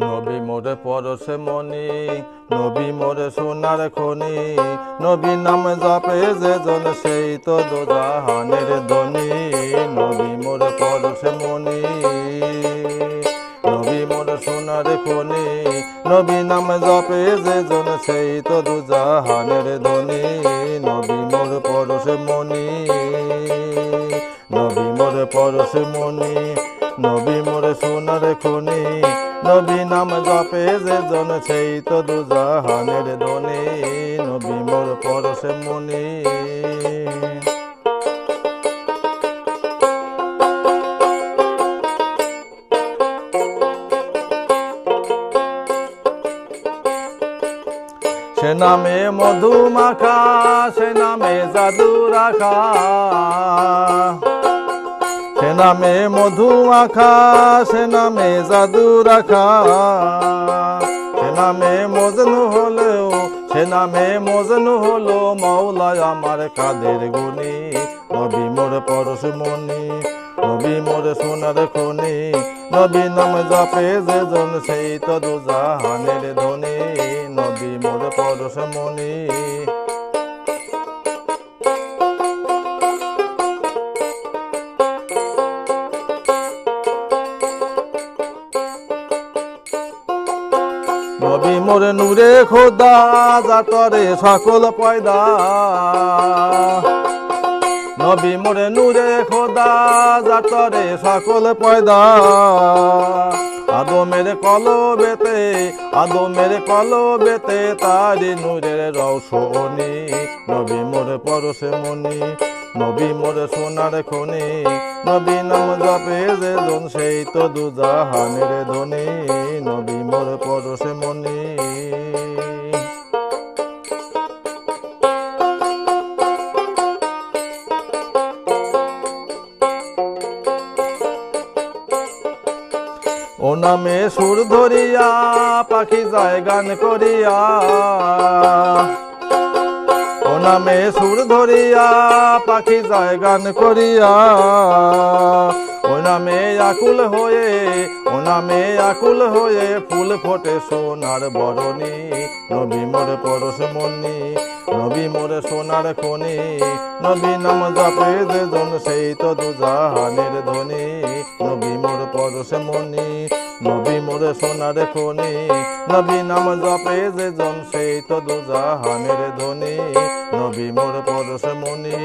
নবী মোরে পরশে মনি, নবী মোরে সোনার খনি, নবী নাম জপে যে জন সেই তো দোজাহানের ধনী। নবী মোরে পরশে মনি, নবী মোরে সোনার খনি, নবী নাম জপে যে জন সেই তো দোজাহানের ধনী। নবী মোর পরশে মনি, নবী মোরে পরশে মনি, নবী মোরে সোনার খনি, নবী নাম জপে যে জন সেই তো দুজাহানের ধনী। নবী মোর পরশে মনি। সে নামে মধু মাখা, সে নামে জাদু রাখা, সে নামে মধু মাখা, সে নামে জাদু রাখা, সে নামে মজনু হলেও, সে নামে মজনু হলো মৌলায় আমার কাদের গুণী। নবী মোর পরশ মনি, নবী মোর সোনার খনি, নবী নাম জপে যে জন সেই তো দুজাহানের ধনী। নবী মোর পরশ মনি। নবী মোরে নূরে খোদা, জাতরে সকল পয়দা, নবী মোরে নূরে খোদা, জাতরে সকল পয়দা। আদমের কলবেতে, আদমের কলবেতে তারি নূরের রৌশনি। নবী মোরে পরশে মনি, নবী মোরে সোনার খনি, নবী নাম জপে যে জন সেই তো দুজাহানের ধনী। নবী মোর পরশে মনি। ও নামে সুর ধরিয়া পাখি যায় গান করিয়া, ও নামে সুর ধরিয়া পাখি যায় গান করিয়া। ও নামে আকুল হয়ে, ও নামে আকুল হয়ে ফুল ফোটে সোনার বরণী। নবী মোর পরশ মনি, নবী মোরে সোনার খনি, নবী নাম জপে যে জন সেই তো দুজাহানের ধনী। নবী মোর পরশ মনি, নবী মোরে সোনার খনি, নবী নাম জপে যে জন সেই তো দুজাহানের ধনী। নবী মোর পরশ মনি।